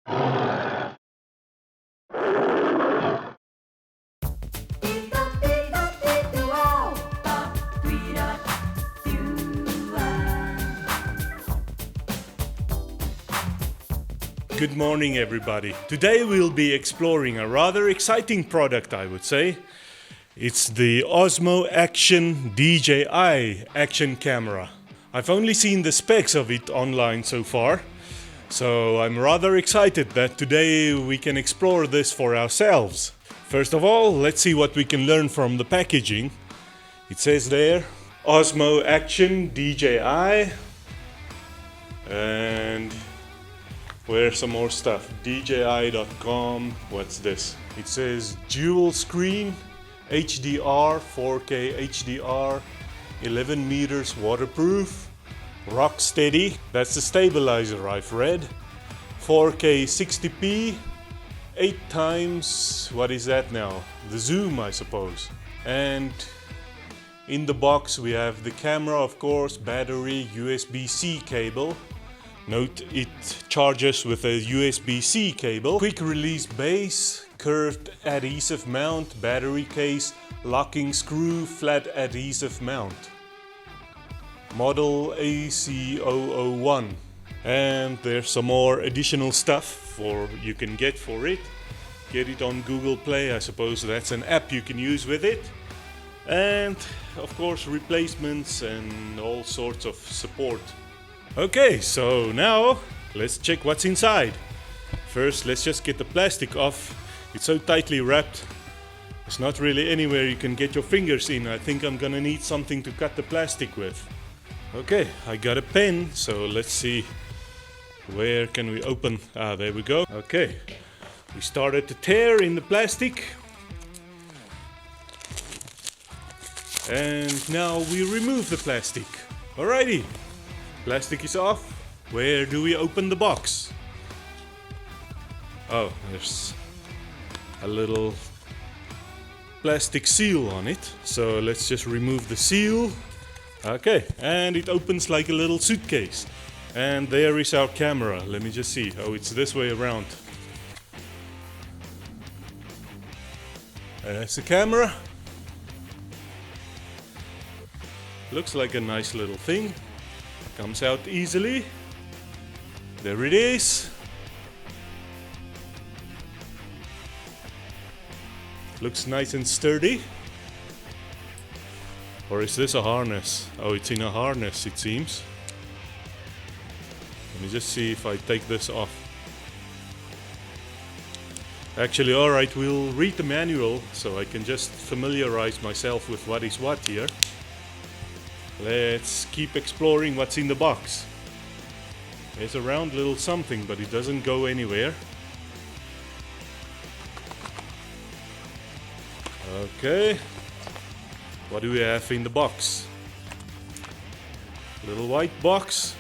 Good morning, everybody. Today we'll be exploring a rather exciting product, I would say. It's the OSMO Action DJI action camera. I've only seen the specs of it online so far, so I'm rather excited that today we can explore this for ourselves. First of all, let's see what we can learn from the packaging. It says there, OSMO Action DJI, and where's some more stuff? DJI.com. What's this? It says dual screen, HDR, 4K HDR, 11 meters waterproof, Rocksteady. That's the stabilizer I've read. 4K 60p, 8 times, what is that now? The zoom, I suppose. And in the box we have the camera, of course, battery, USB-C cable. Note it charges with a USB-C cable, quick release base, curved adhesive mount, battery case, locking screw, flat adhesive mount. Model AC001. And there's some more additional stuff you can get for it. Get it on Google Play, I suppose that's an app you can use with it. And of course replacements and all sorts of support. Okay, so now let's check what's inside. First, let's just get the plastic off. It's so tightly wrapped. There's not really anywhere you can get your fingers in. I think I'm gonna need something to cut the plastic with. Okay, I got a pen, so let's see. Where can we open? Ah, there we go. Okay, we started to tear in the plastic. And now we remove the plastic. Alrighty. Plastic is off. Where do we open the box? Oh, there's a little plastic seal on it. So let's just remove the seal. Okay, and it opens like a little suitcase. And there is our camera. Let me just see. Oh, it's this way around. There's the camera. Looks like a nice little thing. Comes out easily. There it is. Looks nice and sturdy. Or is this a harness? Oh, it's in a harness, it seems. Let me just see if I take this off. Actually, alright, we'll read the manual so I can just familiarize myself with what is what here. Let's keep exploring what's in the box. There's a round little something, but it doesn't go anywhere. Okay. What do we have in the box? Little white box.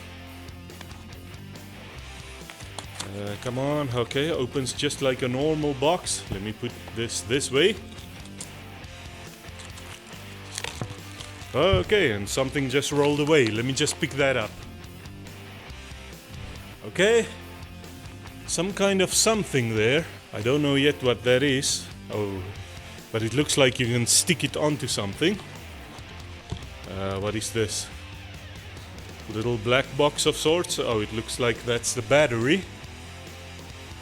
Come on. Okay, opens just like a normal box. Let me put this way. Okay, and something just rolled away. Let me just pick that up. Okay. Some kind of something there. I don't know yet what that is. Oh, but it looks like you can stick it onto something. What is this? Little black box of sorts. Oh, it looks like that's the battery.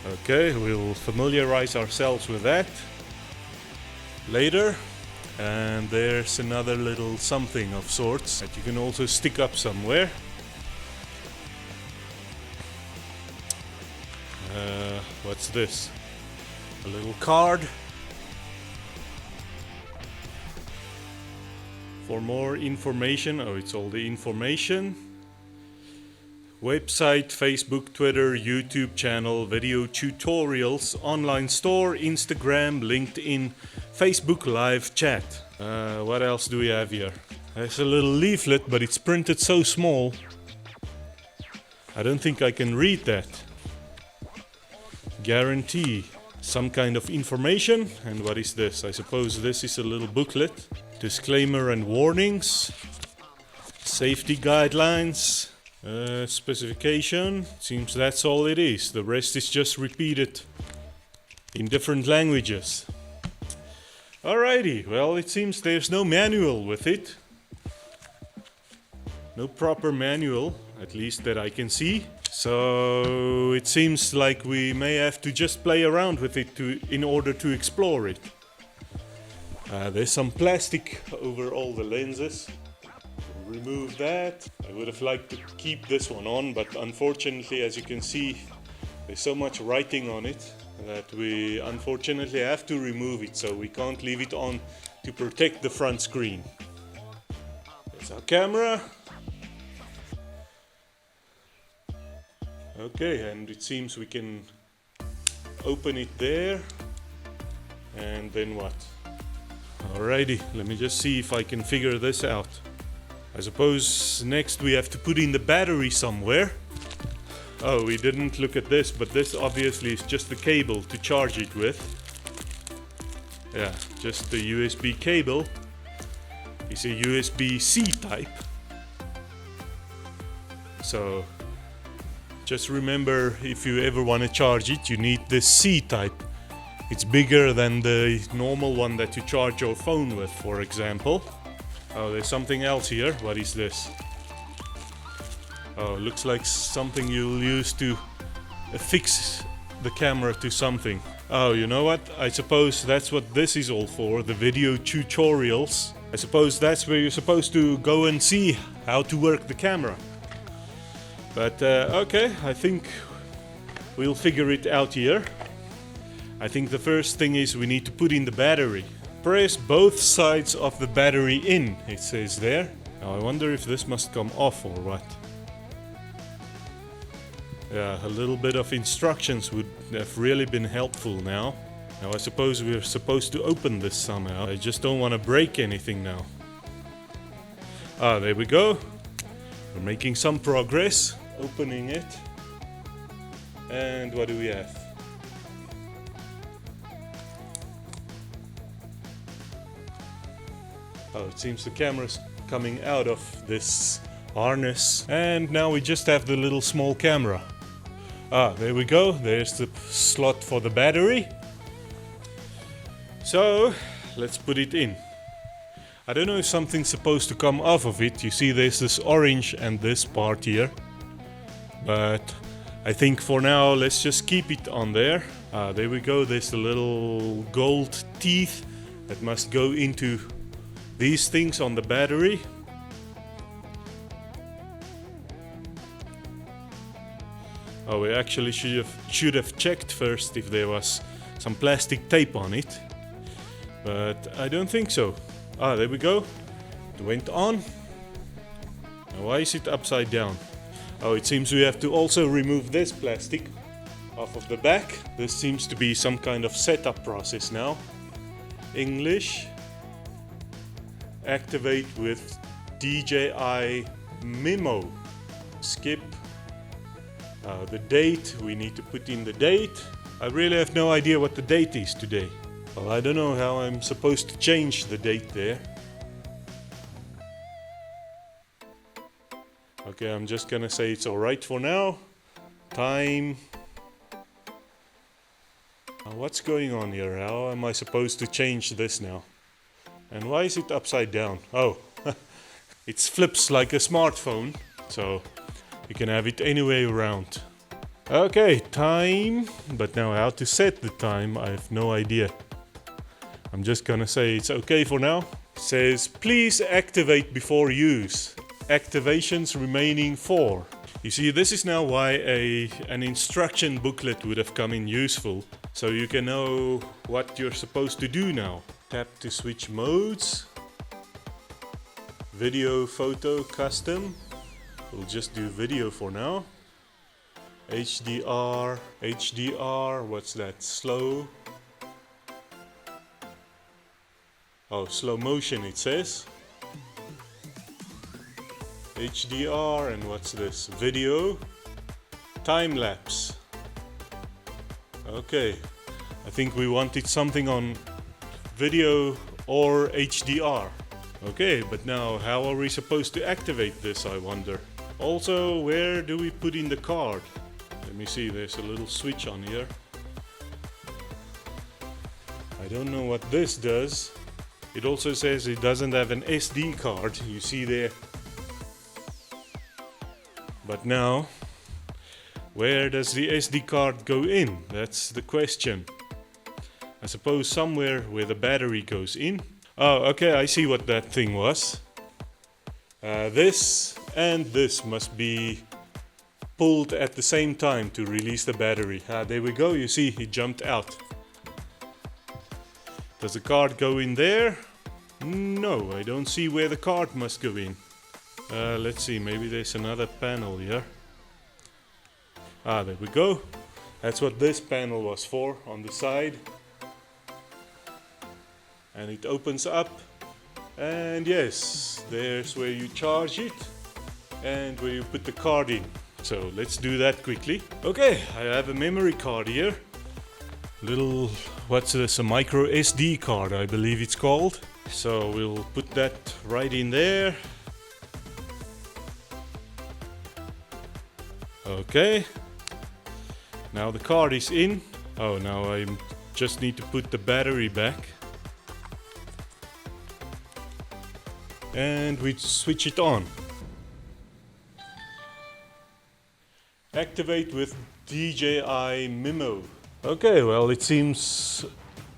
Okay, we'll familiarize ourselves with that later. And there's another little something of sorts that you can also stick up somewhere. What's this? A little card. For more information, oh, it's all the information. Website, Facebook, Twitter, YouTube channel, video tutorials, online store, Instagram, LinkedIn, Facebook live chat. What else do we have here? There's a little leaflet, but it's printed so small. I don't think I can read that. Guarantee. Some kind of information. And what is this? I suppose this is a little booklet. Disclaimer and warnings. Safety guidelines. Specification, seems that's all it is. The rest is just repeated in different languages. Alrighty, well, it seems there's no manual with it. No proper manual, at least that I can see. So it seems like we may have to just play around with it in order to explore it. There's some plastic over all the lenses. Remove that. I would have liked to keep this one on, but unfortunately, as you can see, there's so much writing on it that we unfortunately have to remove it, so we can't leave it on to protect the front screen. There's our camera. Okay, and it seems we can open it there. And then what? Alrighty, let me just see if I can figure this out. I suppose next we have to put in the battery somewhere. Oh, we didn't look at this, but this obviously is just the cable to charge it with. Yeah, just the USB cable. It's a USB-C type. So just remember, if you ever want to charge it, you need this C type. It's bigger than the normal one that you charge your phone with, for example. Oh, there's something else here. What is this? Oh, looks like something you'll use to affix the camera to something. Oh, you know what? I suppose that's what this is all for, the video tutorials. I suppose that's where you're supposed to go and see how to work the camera. But okay, I think we'll figure it out here. I think the first thing is we need to put in the battery. Press both sides of the battery in, it says there. Now I wonder if this must come off or what. Yeah, a little bit of instructions would have really been helpful now. Now I suppose we're supposed to open this somehow. I just don't want to break anything now. Ah, there we go. We're making some progress. Opening it. And what do we have? Oh, it seems the camera's coming out of this harness. And now we just have the little small camera. Ah, there we go. There's the slot for the battery. So, let's put it in. I don't know if something's supposed to come off of it. You see there's this orange and this part here. But I think for now, let's just keep it on there. Ah, there we go. There's the little gold teeth that must go into these things on the battery. Oh, we actually should have checked first if there was some plastic tape on it. But I don't think so. Ah, there we go. It went on. Now why is it upside down? Oh, it seems we have to also remove this plastic off of the back. This seems to be some kind of setup process now. English. Activate with DJI Memo. Skip. The date, we need to put in the date. I really have no idea what the date is today. Well, I don't know how I'm supposed to change the date there. Okay, I'm just gonna say it's alright for now. Time. What's going on here? How am I supposed to change this now? And why is it upside down? Oh, it flips like a smartphone, so you can have it any way around. Okay, time. But now how to set the time, I have no idea. I'm just gonna say it's okay for now. It says, please activate before use. Activations remaining 4. You see, this is now why an instruction booklet would have come in useful. So you can know what you're supposed to do now. Tap to switch modes. Video, photo, custom. We'll just do video for now. HDR, what's that? Slow. Oh, slow motion it says. HDR, and what's this? Video. Time lapse. Okay, I think we wanted something on video or HDR. Okay, but now how are we supposed to activate this, I wonder? Also, where do we put in the card? Let me see, there's a little switch on here. I don't know what this does. It also says it doesn't have an SD card, you see there. But now, where does the SD card go in? That's the question. I suppose somewhere where the battery goes in. Oh, okay, I see what that thing was. This and this must be pulled at the same time to release the battery. There we go, you see, it jumped out. Does the card go in there? No, I don't see where the card must go in. Let's see, maybe there's another panel here. There we go. That's what this panel was for, on the side. And it opens up. And yes, there's where you charge it and where you put the card in. So let's do that quickly. Okay, I have a memory card here. Little, what's this, a micro SD card, I believe it's called. So we'll put that right in there. Okay. Now the card is in. Oh, now I just need to put the battery back. And we switch it on. Activate with DJI OSMO. Okay, well, it seems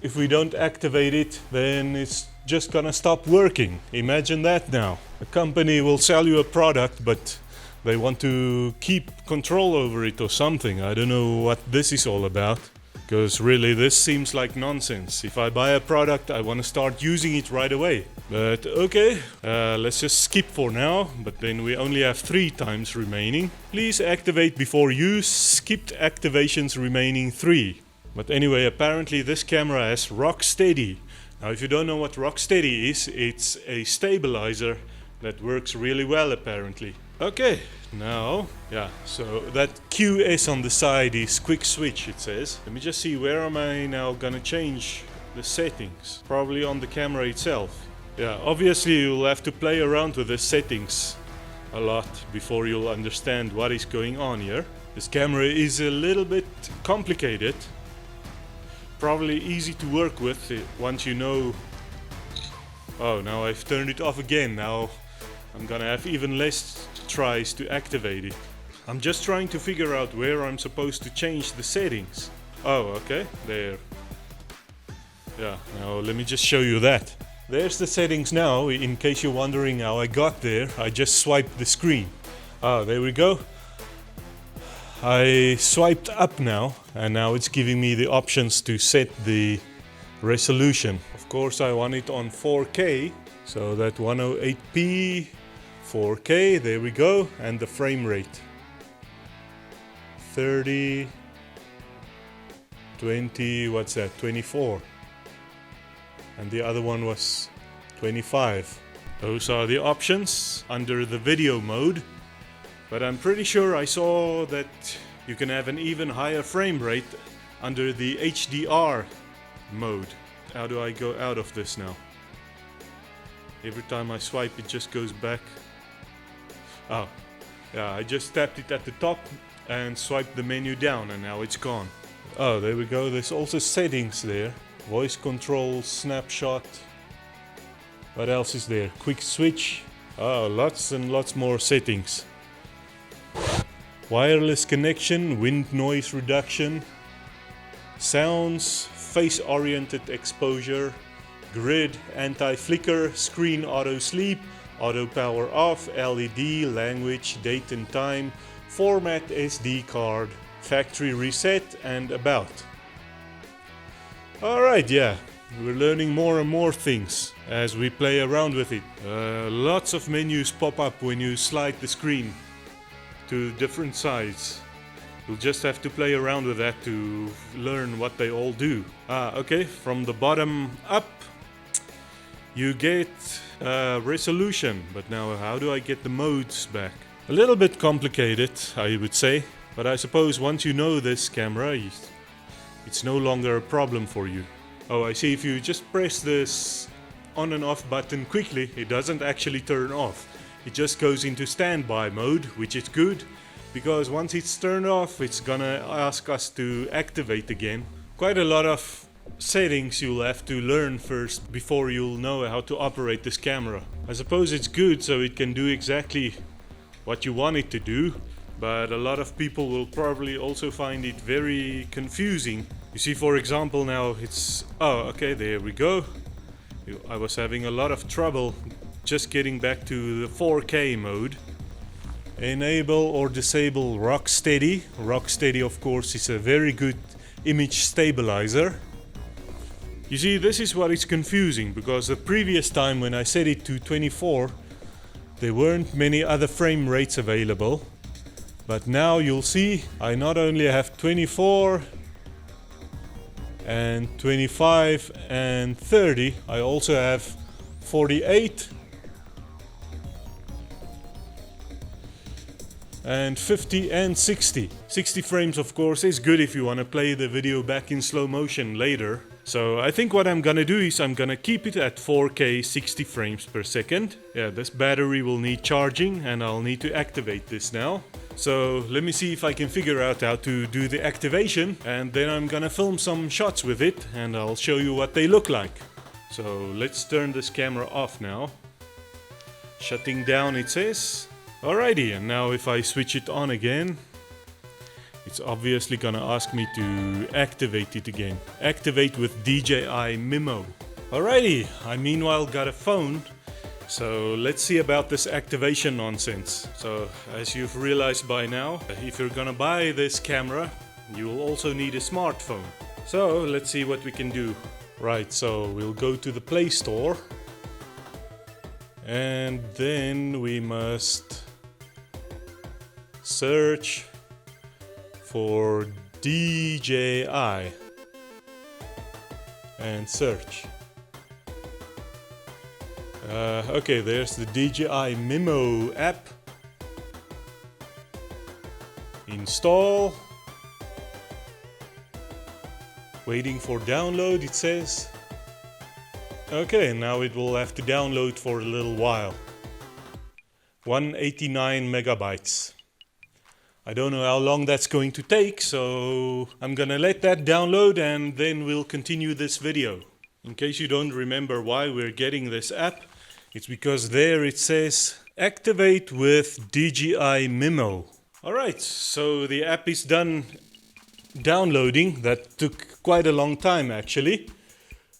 if we don't activate it, then it's just gonna stop working. Imagine that now. A company will sell you a product, but they want to keep control over it or something. I don't know what this is all about. Because really this seems like nonsense. If I buy a product, I want to start using it right away. But okay, let's just skip for now. But then we only have 3 times remaining. Please activate before use. Skipped activations remaining 3. But anyway, apparently this camera has Rocksteady. Now if you don't know what Rocksteady is, it's a stabilizer that works really well apparently. Okay, now, yeah, so that QS on the side is quick switch, it says. Let me just see, where am I now gonna change the settings? Probably on the camera itself. Yeah, obviously you'll have to play around with the settings a lot before you'll understand what is going on here. This camera is a little bit complicated. Probably easy to work with once you know. Oh, now I've turned it off again. Now I'm gonna have even less tries to activate it. I'm just trying to figure out where I'm supposed to change the settings. Oh, okay, there. Yeah, now let me just show you that. There's the settings now. In case you're wondering how I got there, I just swiped the screen. Oh, there we go. I swiped up now, and now it's giving me the options to set the resolution. Of course, I want it on 4K, so that 108p, 4K, there we go, and the frame rate. 30, 20, what's that, 24. And the other one was 25. Those are the options under the video mode. But I'm pretty sure I saw that you can have an even higher frame rate under the HDR mode. How do I go out of this now? Every time I swipe it just goes back. Oh, yeah, I just tapped it at the top and swiped the menu down and now it's gone. Oh, there we go, there's also settings there. Voice control, snapshot. What else is there? Quick switch. Oh, lots and lots more settings. Wireless connection, wind noise reduction, sounds, face oriented exposure, grid, anti-flicker, screen auto sleep, auto power off, LED, language, date and time, format SD card, factory reset, and about. Alright, yeah, we're learning more and more things as we play around with it. Lots of menus pop up when you slide the screen to different sides. You'll just have to play around with that to learn what they all do. Okay, from the bottom up you get resolution, but now how do I get the modes back? A little bit complicated, I would say, but I suppose once you know this camera, it's no longer a problem for you. Oh, I see, if you just press this on and off button quickly, it doesn't actually turn off. it just goes into standby mode, which is good, because once it's turned off, it's gonna ask us to activate again. Quite a lot of settings you'll have to learn first before you'll know how to operate this camera. I suppose it's good so it can do exactly what you want it to do, but a lot of people will probably also find it very confusing. You see, for example, now it's... oh, okay, there we go. I was having a lot of trouble just getting back to the 4K mode. Enable or disable Rocksteady. Rocksteady, of course, is a very good image stabilizer. You see, this is what is confusing, because the previous time when I set it to 24, there weren't many other frame rates available. But now you'll see I not only have 24 and 25 and 30, I also have 48 and 50 and 60. 60 frames, of course, is good if you want to play the video back in slow motion later. So I think what I'm gonna do is I'm gonna keep it at 4K 60 frames per second. Yeah, this battery will need charging and I'll need to activate this now. So let me see if I can figure out how to do the activation, and then I'm gonna film some shots with it and I'll show you what they look like. So let's turn this camera off now. Shutting down, it says. Alrighty, and now if I switch it on again, it's obviously gonna ask me to activate it again. Activate with DJI MIMO. Alrighty, I meanwhile got a phone, so let's see about this activation nonsense. So as you've realized by now, if you're gonna buy this camera, you will also need a smartphone. So let's see what we can do. Right, so we'll go to the Play Store, and then we must search for DJI and search. Okay, there's the DJI MIMO app. Install. Waiting for download, it says. Okay, now it will have to download for a little while. 189 megabytes. I don't know how long that's going to take, so I'm gonna let that download and then we'll continue this video. In case you don't remember why we're getting this app, it's because there it says activate with DJI MIMO. Alright, so the app is done downloading. That took quite a long time actually.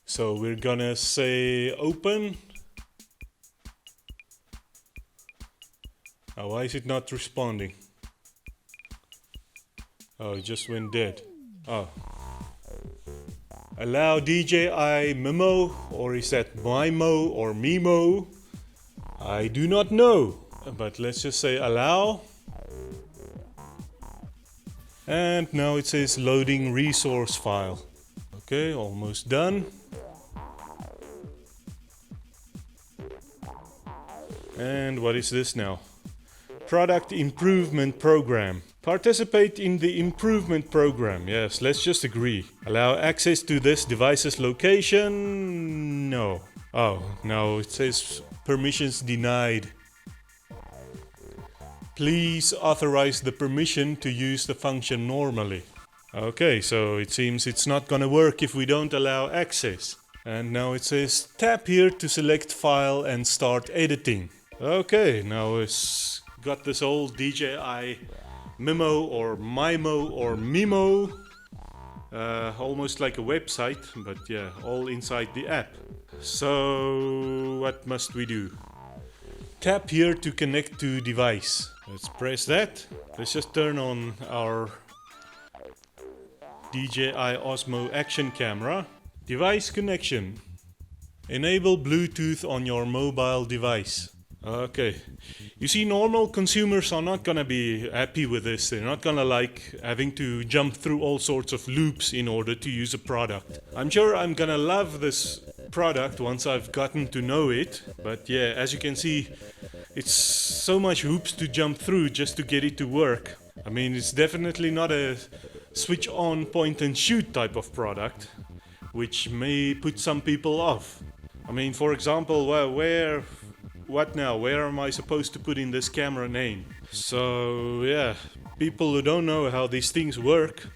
So we're gonna say open. Oh, why is it not responding? Oh, it just went dead. Oh. Allow DJI MIMO, or is that MIMO or MIMO? I do not know, but let's just say allow. And now it says loading resource file. Okay, almost done. And what is this now? Product improvement program. Participate in the improvement program. Yes, let's just agree. Allow access to this device's location. No. Oh, now it says permissions denied. Please authorize the permission to use the function normally. Okay, so it seems it's not gonna work if we don't allow access. And now it says tap here to select file and start editing. Okay, now it's got this old DJI MIMO or MIMO or MIMO, almost like a website, but yeah, all inside the app. So what must we do? Tap here to connect to device. Let's press that. Let's just turn on our DJI OSMO action camera. Device connection. Enable Bluetooth on your mobile device. Okay, you see, normal consumers are not gonna be happy with this. They're not gonna like having to jump through all sorts of loops in order to use a product. I'm sure I'm gonna love this product once I've gotten to know it, but yeah, as you can see, it's so much hoops to jump through just to get it to work. I mean, it's definitely not a switch on, point and shoot type of product, which may put some people off. I mean, for example, well, what now? Where am I supposed to put in this camera name? So yeah, people who don't know how these things work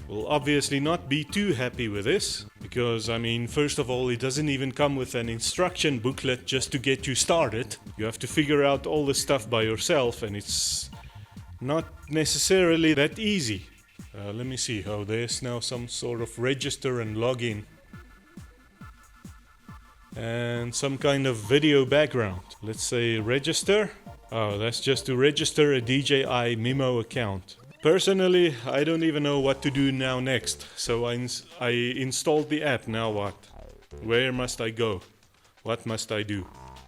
will obviously not be too happy with this, because I mean, first of all, it doesn't even come with an instruction booklet just to get you started. You have to figure out all this stuff by yourself, and it's not necessarily that easy. Let me see. Oh, there's now some sort of register and login and some kind of video background. Let's say register. Oh, that's just to register a DJI Mimo account. Personally, I don't even know what to do now next. So I installed the app. Now what? Where must I go? What must I do?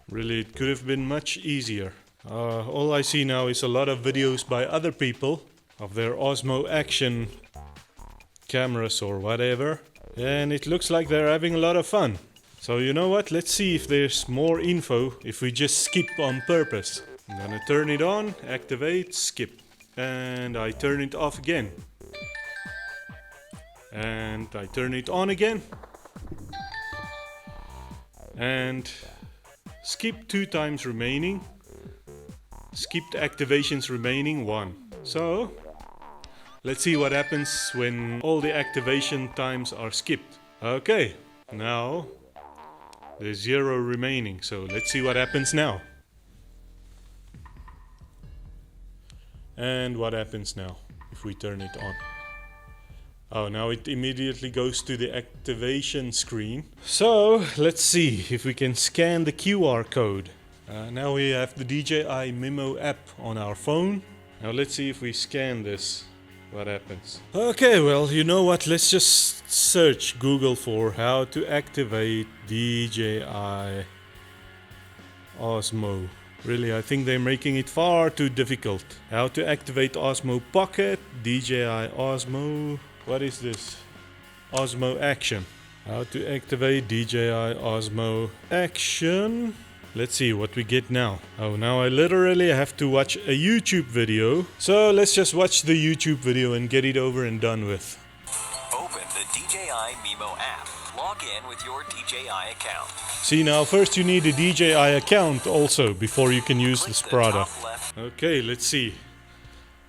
Really, it could have been much easier. All I see now is a lot of videos by other people of their Osmo Action cameras or whatever. And it looks like they're having a lot of fun. So you know what? Let's see if there's more info if we just skip on purpose. I'm gonna turn it on, activate, skip. And I turn it off again. And I turn it on again. And skip 2 times remaining. Skipped activations remaining 1. So let's see what happens when all the activation times are skipped. Okay, now there's 0 remaining, so let's see what happens now. And what happens now if we turn it on? Oh, now it immediately goes to the activation screen. So let's see if we can scan the QR code. Now we have the DJI Mimo app on our phone. Now let's see if we scan this. What happens? Okay, well, you know what? Let's just search Google for how to activate DJI OSMO. Really, I think they're making it far too difficult. How to activate Osmo Pocket, DJI Osmo. What is this? Osmo Action. How to activate DJI Osmo Action. Let's see what we get now. Oh, now I literally have to watch a YouTube video. So let's just watch the YouTube video and get it over and done with. Open the DJI Mimo app. Log in with your DJI account. See, now first you need a DJI account also before you can use this product. Okay, let's see.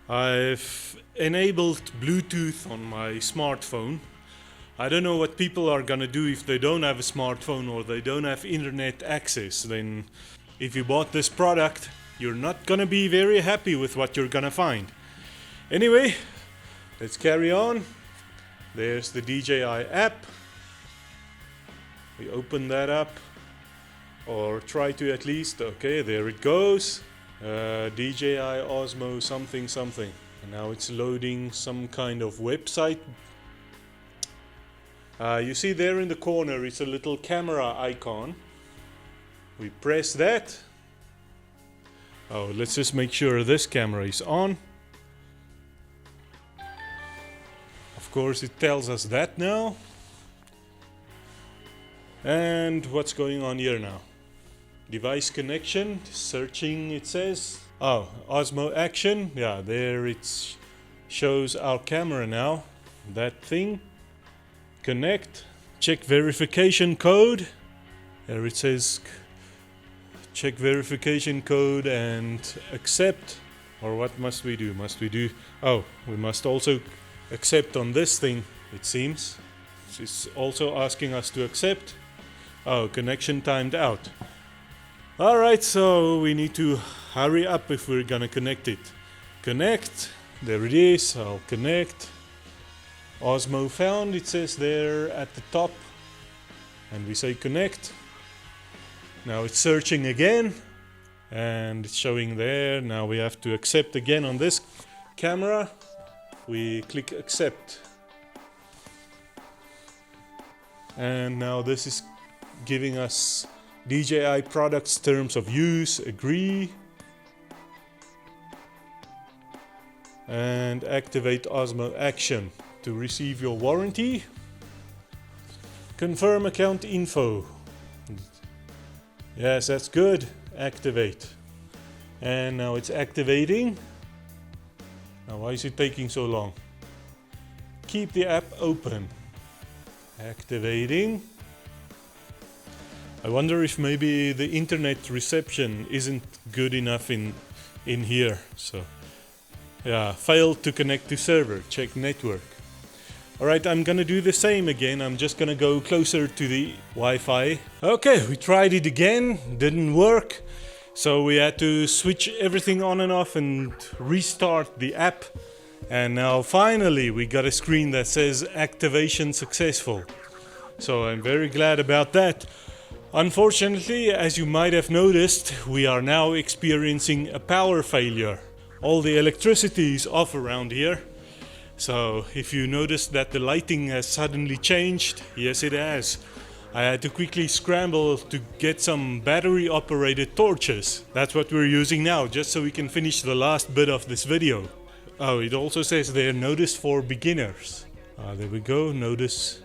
I've enabled Bluetooth on my smartphone. I don't know what people are gonna do if they don't have a smartphone or they don't have internet access. Then if you bought this product, you're not gonna be very happy with what you're gonna find. Anyway, let's carry on. There's the DJI app. We open that up, or try to at least. Okay, there it goes. DJI Osmo something something. And now it's loading some kind of website. You see there in the corner, it's a little camera icon. We press that. Oh, let's just make sure this camera is on. Of course, it tells us that now. And what's going on here now? Device connection, searching, it says. Oh, Osmo Action. Yeah, there it shows our camera now. That thing. Connect. Check verification code. There it says check verification code and accept. Or what must we do? Must we do? Oh, we must also accept on this thing, it seems. It's also asking us to accept. Oh, connection timed out. Alright, so we need to hurry up if we're gonna connect it. Connect. There it is. I'll connect. Osmo found, it says there at the top. And we say connect. Now it's searching again. And it's showing there. Now we have to accept again on this camera. We click accept. And now this is giving us DJI products terms of use, agree, and activate Osmo Action to receive your warranty. Confirm account info. Yes, that's good. Activate. And now it's activating. Now why is it taking so long? Keep the app open. Activating. I wonder if maybe the internet reception isn't good enough in here. So yeah, failed to connect to server, check network. Alright, I'm gonna do the same again. I'm just gonna go closer to the Wi-Fi. Okay, we tried it again, didn't work. So we had to switch everything on and off and restart the app. And now finally we got a screen that says activation successful. So I'm very glad about that. Unfortunately, as you might have noticed, we are now experiencing a power failure. All the electricity is off around here. So if you notice that the lighting has suddenly changed, yes it has. I had to quickly scramble to get some battery operated torches. That's what we're using now, just so we can finish the last bit of this video. Oh, it also says there, notice for beginners. There we go, notice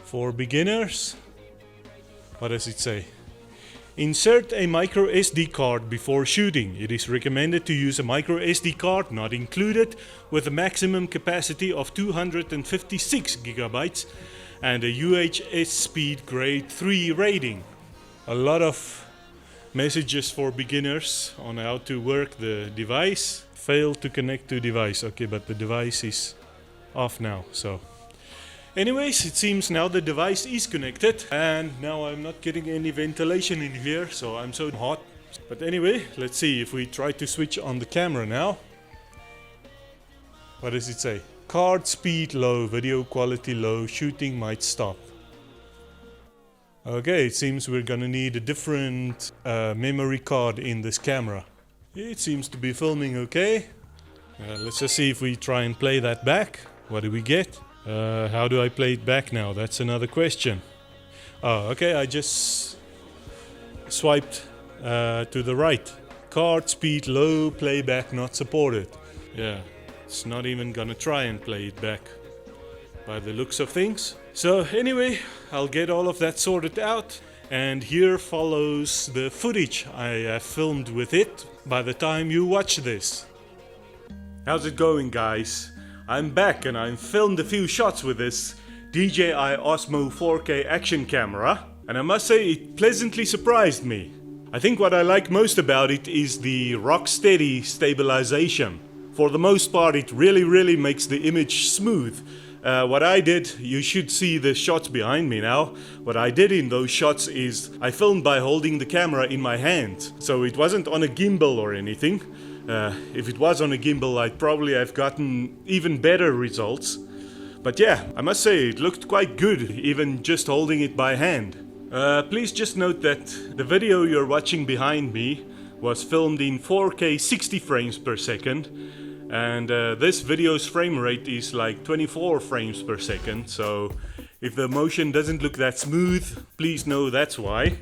for beginners. What does it say? Insert a micro SD card before shooting. It is recommended to use a micro SD card, not included, with a maximum capacity of 256 gigabytes and a UHS speed grade 3 rating. A lot of messages for beginners on how to work the device. Failed to connect to device. Okay, but the device is off now, so. Anyways, it seems now the device is connected and now I'm not getting any ventilation in here, so I'm so hot. But anyway, let's see if we try to switch on the camera now. What does it say? Card speed low, video quality low, shooting might stop. Okay, it seems we're gonna need a different memory card in this camera. It seems to be filming okay. Let's just see if we try and play that back. What do we get? How do I play it back now? That's another question. Oh, okay, I just swiped to the right. Card speed low, playback not supported. Yeah, it's not even gonna try and play it back by the looks of things. So anyway, I'll get all of that sorted out. And here follows the footage I have filmed with it by the time you watch this. How's it going, guys? I'm back and I filmed a few shots with this DJI OSMO 4K action camera, and I must say it pleasantly surprised me. I think what I like most about it is the Rocksteady stabilization. For the most part it really makes the image smooth. What I did, you should see the shots behind me now. What I did in those shots is I filmed by holding the camera in my hand. So it wasn't on a gimbal or anything. If it was on a gimbal, I'd probably have gotten even better results. But yeah, I must say it looked quite good, even just holding it by hand. Please just note that the video you're watching behind me was filmed in 4K 60 frames per second. And this video's frame rate is like 24 frames per second. So if the motion doesn't look that smooth, please know that's why.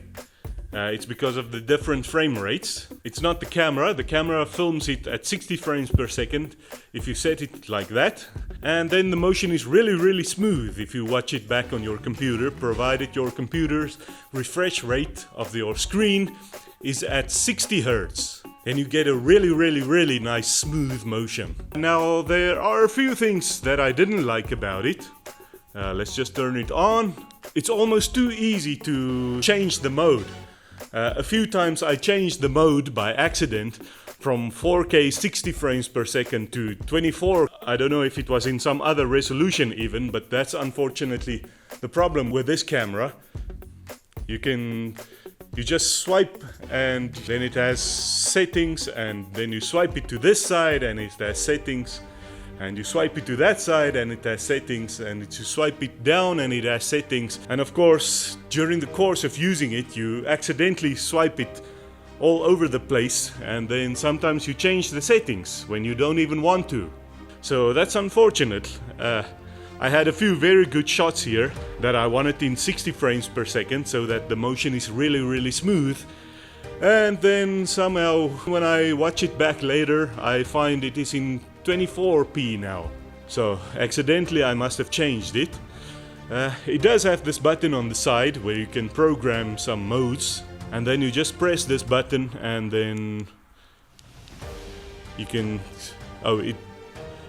It's because of the different frame rates. It's not the camera films it at 60 frames per second if you set it like that. And then the motion is really smooth if you watch it back on your computer, provided your computer's refresh rate of your screen is at 60 Hz. And you get a really nice smooth motion. Now there are a few things that I didn't like about it. Let's just turn it on. It's almost too easy to change the mode. A few times I changed the mode by accident from 4K 60 frames per second to 24. I don't know if it was in some other resolution even, but that's unfortunately the problem with this camera. You just swipe and then it has settings, and then you swipe it to this side and it has settings, and you swipe it to that side and it has settings, and you swipe it down and it has settings. And of course, during the course of using it, you accidentally swipe it all over the place, and then sometimes you change the settings when you don't even want to. So that's unfortunate. I had a few very good shots here that I wanted in 60 frames per second so that the motion is really smooth. And then somehow when I watch it back later, I find it is in 24p now. So accidentally I must have changed it. It does have this button on the side where you can program some modes, and then you just press this button and then you can...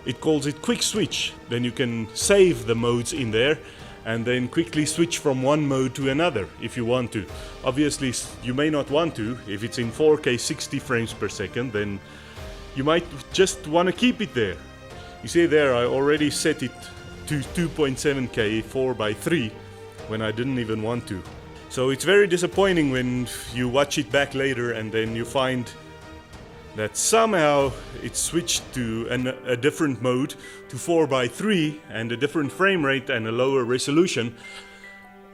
it calls it quick switch. Then you can save the modes in there, and then quickly switch from one mode to another if you want to. Obviously you may not want to. If it's in 4K 60 frames per second, then you might just want to keep it there. You see there, I already set it to 2.7K 4:3 when I didn't even want to. So it's very disappointing when you watch it back later and then you find that somehow it switched to a different mode, to 4:3, and a different frame rate and a lower resolution.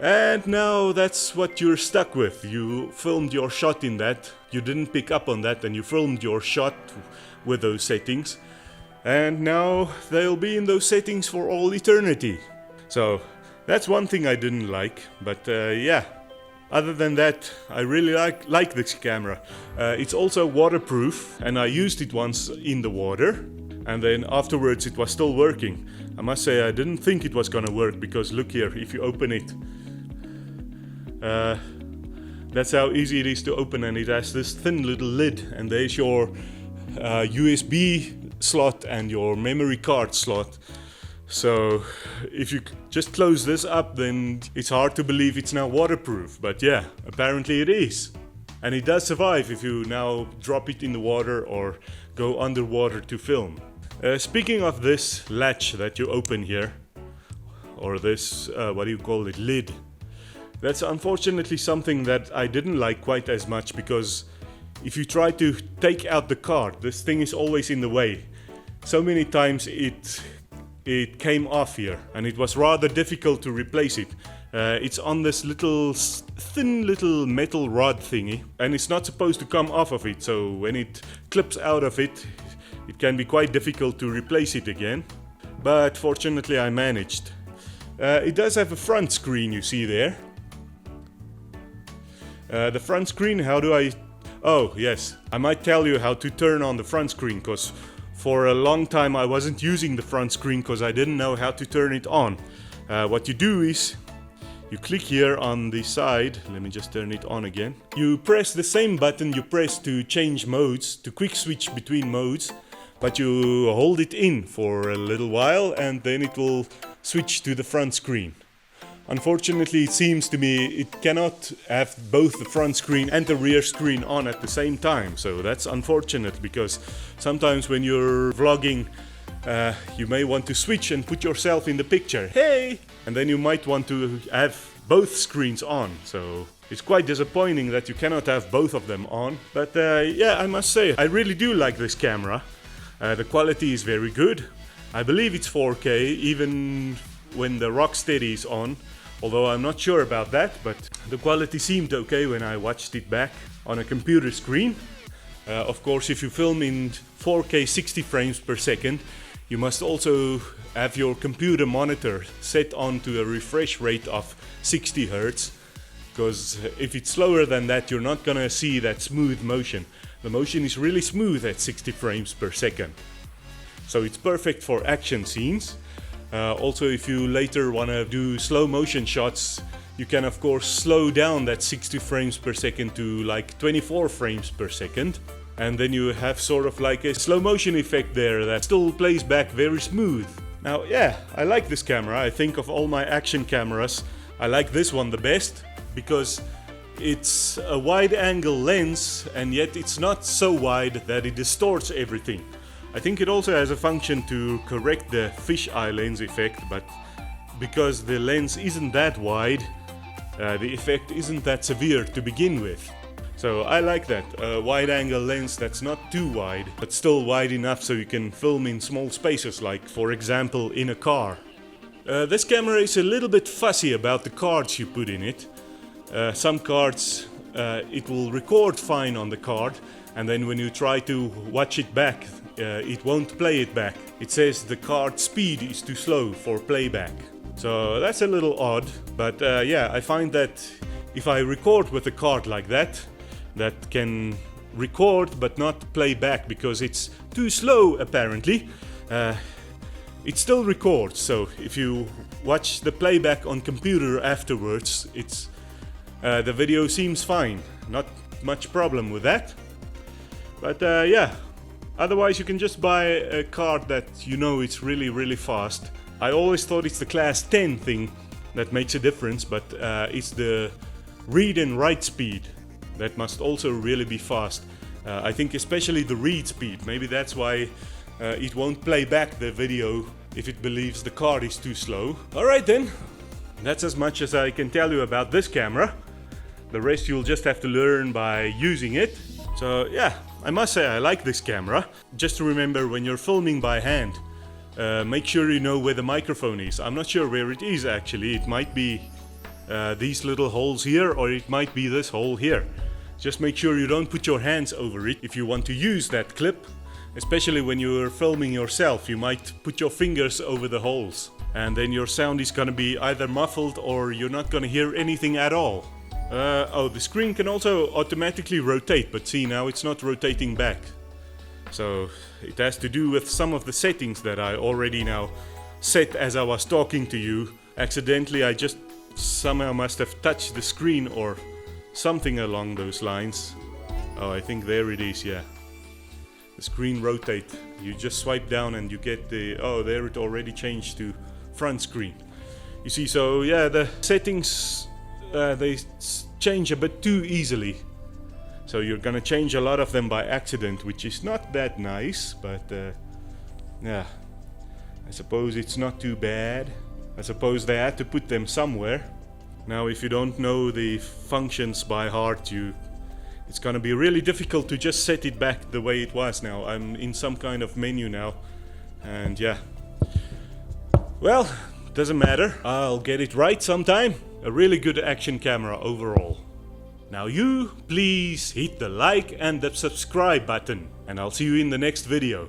And now that's what you're stuck with. You filmed your shot in that, you didn't pick up on that, and you filmed your shot with those settings. And now they'll be in those settings for all eternity. So that's one thing I didn't like, but yeah. Other than that, I really like this camera. It's also waterproof, and I used it once in the water, and then afterwards it was still working. I must say I didn't think it was gonna work, because look here, if you open it, that's how easy it is to open, and it has this thin little lid, and there's your USB slot and your memory card slot. So if you just close this up, then it's hard to believe it's now waterproof, but yeah, apparently it is. And it does survive if you now drop it in the water or go underwater to film. Speaking of this latch that you open here, or this, what do you call it, lid, that's unfortunately something that I didn't like quite as much, because if you try to take out the card, this thing is always in the way. So many times it came off here, and it was rather difficult to replace it. It's on this little thin little metal rod thingy, and it's not supposed to come off of it, so when it clips out of it, it can be quite difficult to replace it again. But fortunately I managed. It does have a front screen, you see there. The front screen, how do I... Oh yes, I might tell you how to turn on the front screen, because for a long time I wasn't using the front screen because I didn't know how to turn it on. What you do is, you click here on the side, let me just turn it on again. You press the same button you press to change modes, to quick switch between modes, but you hold it in for a little while and then it will switch to the front screen. Unfortunately, it seems to me it cannot have both the front screen and the rear screen on at the same time. So that's unfortunate, because sometimes when you're vlogging, you may want to switch and put yourself in the picture. Hey! And then you might want to have both screens on. So it's quite disappointing that you cannot have both of them on. But yeah, I must say, I really do like this camera. The quality is very good. I believe it's 4K, even when the Rocksteady is on. Although I'm not sure about that, but the quality seemed okay when I watched it back on a computer screen. Of course, if you film in 4K 60 frames per second, you must also have your computer monitor set on to a refresh rate of 60 Hz. Because if it's slower than that, you're not gonna see that smooth motion. The motion is really smooth at 60 frames per second. So it's perfect for action scenes. Also, if you later want to do slow motion shots, you can of course slow down that 60 frames per second to like 24 frames per second. And then you have sort of like a slow motion effect there that still plays back very smooth. Now yeah, I like this camera. I think of all my action cameras, I like this one the best, because it's a wide angle lens and yet it's not so wide that it distorts everything. I think it also has a function to correct the fisheye lens effect, but because the lens isn't that wide, the effect isn't that severe to begin with. So I like that, a wide angle lens that's not too wide, but still wide enough so you can film in small spaces, like for example in a car. This camera is a little bit fussy about the cards you put in it. Some cards, it will record fine on the card, and then when you try to watch it back, it won't play it back. It says the card speed is too slow for playback. So that's a little odd, but yeah, I find that if I record with a card like that, that can record but not play back because it's too slow apparently, it still records. So if you watch the playback on computer afterwards, it's the video seems fine, not much problem with that. But yeah, otherwise you can just buy a card that you know it's really fast. I always thought it's the class 10 thing that makes a difference, but it's the read and write speed that must also really be fast. I think especially the read speed, maybe that's why it won't play back the video if it believes the card is too slow. Alright then, that's as much as I can tell you about this camera. The rest you'll just have to learn by using it. So yeah, I must say I like this camera. Just to remember, when you're filming by hand, make sure you know where the microphone is. I'm not sure where it is actually. It might be these little holes here, or it might be this hole here. Just make sure you don't put your hands over it if you want to use that clip. Especially when you're filming yourself, you might put your fingers over the holes. And then your sound is gonna be either muffled or you're not gonna hear anything at all. Oh, the screen can also automatically rotate, but see, now it's not rotating back. So it has to do with some of the settings that I already now set as I was talking to you. Accidentally, I just somehow must have touched the screen or something along those lines. Oh, I think there it is, yeah. The screen rotate. You just swipe down and you get the... Oh, there it already changed to front screen. You see, so yeah, the settings, they change a bit too easily. So you're gonna change a lot of them by accident, which is not that nice, but yeah, I suppose it's not too bad. I suppose they had to put them somewhere. Now, if you don't know the functions by heart, it's gonna be really difficult to just set it back the way it was now. I'm in some kind of menu now, and yeah. Well, doesn't matter. I'll get it right sometime. A really good action camera overall. Now you, please hit the like and the subscribe button, and I'll see you in the next video.